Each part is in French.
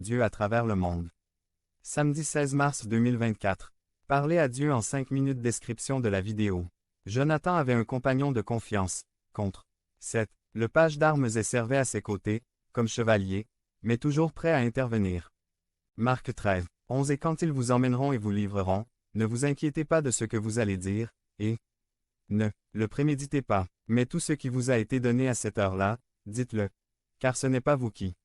Dieu à travers le monde. Samedi 16 mars 2024. Parler à Dieu en 5 minutes. Description de la vidéo. Jonathan avait un compagnon de confiance, contre 7. Le page d'armes et servait à ses côtés, comme chevalier, mais toujours prêt à intervenir. Marc 13. 11. Et quand ils vous emmèneront et vous livreront, ne vous inquiétez pas de ce que vous allez dire, et ne le préméditez pas, mais tout ce qui vous a été donné à cette heure-là, dites-le. Car ce n'est pas vous qui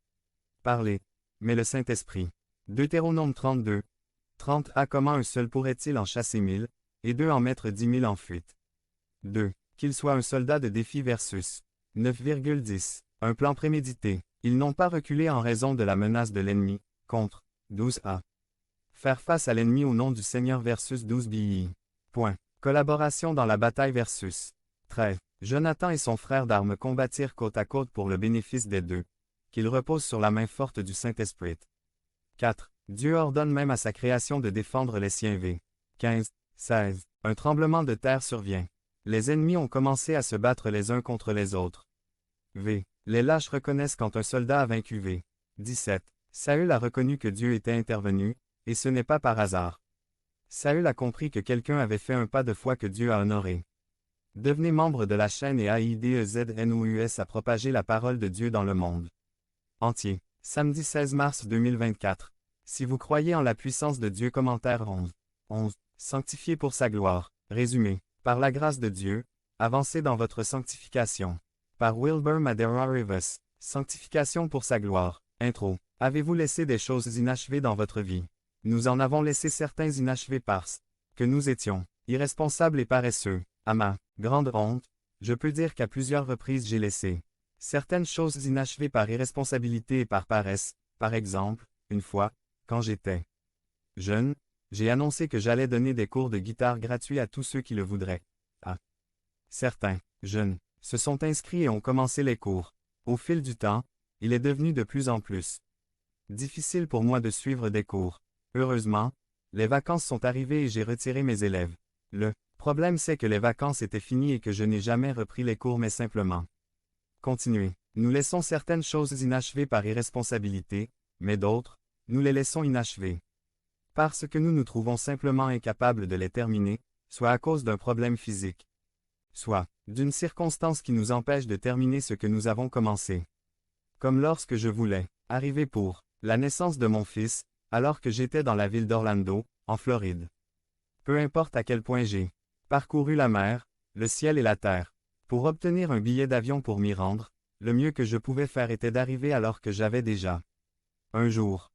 parlez, mais le Saint-Esprit. Deutéronome 32. 30. A. Comment un seul pourrait-il en chasser 1000, et 2 en mettre 10 000 en fuite? 2. Qu'il soit un soldat de défi versus 9,10. Un plan prémédité. Ils n'ont pas reculé en raison de la menace de l'ennemi, contre 12a. Faire face à l'ennemi au nom du Seigneur versus 12 BI. Point. Collaboration dans la bataille versus 13. Jonathan et son frère d'armes combattirent côte à côte pour le bénéfice des deux, qu'ils reposent sur la main forte du Saint-Esprit. 4. Dieu ordonne même à sa création de défendre les siens. V. 15. 16. Un tremblement de terre survient. Les ennemis ont commencé à se battre les uns contre les autres. V. Les lâches reconnaissent quand un soldat a vaincu. V. 17. Saül a reconnu que Dieu était intervenu, et ce n'est pas par hasard. Saül a compris que quelqu'un avait fait un pas de foi que Dieu a honoré. Devenez membre de la chaîne et AIDEZNOUS à propager la parole de Dieu dans le monde entier. Samedi 16 mars 2024. Si vous croyez en la puissance de Dieu. Commentaire 11. 11. Sanctifié pour sa gloire. Résumé. Par la grâce de Dieu, avancez dans votre sanctification. Par Wilbur Madera Rivas. Sanctification pour sa gloire. Intro. Avez-vous laissé des choses inachevées dans votre vie? Nous en avons laissé certains inachevés parce que nous étions irresponsables et paresseux. À ma grande honte, je peux dire qu'à plusieurs reprises j'ai laissé certaines choses inachevées par irresponsabilité et par paresse. Par exemple, une fois, quand j'étais jeune, j'ai annoncé que j'allais donner des cours de guitare gratuits à tous ceux qui le voudraient. Certains jeunes se sont inscrits et ont commencé les cours. Au fil du temps, il est devenu de plus en plus difficile pour moi de suivre des cours. Heureusement, les vacances sont arrivées et j'ai retiré mes élèves. Le problème c'est que les vacances étaient finies et que je n'ai jamais repris les cours mais simplement continué. Nous laissons certaines choses inachevées par irresponsabilité, mais d'autres, nous les laissons inachevées parce que nous nous trouvons simplement incapables de les terminer, soit à cause d'un problème physique, soit d'une circonstance qui nous empêche de terminer ce que nous avons commencé. Comme lorsque je voulais arriver pour la naissance de mon fils, alors que j'étais dans la ville d'Orlando, en Floride. Peu importe à quel point j'ai parcouru la mer, le ciel et la terre, pour obtenir un billet d'avion pour m'y rendre, le mieux que je pouvais faire était d'arriver alors que j'avais déjà un jour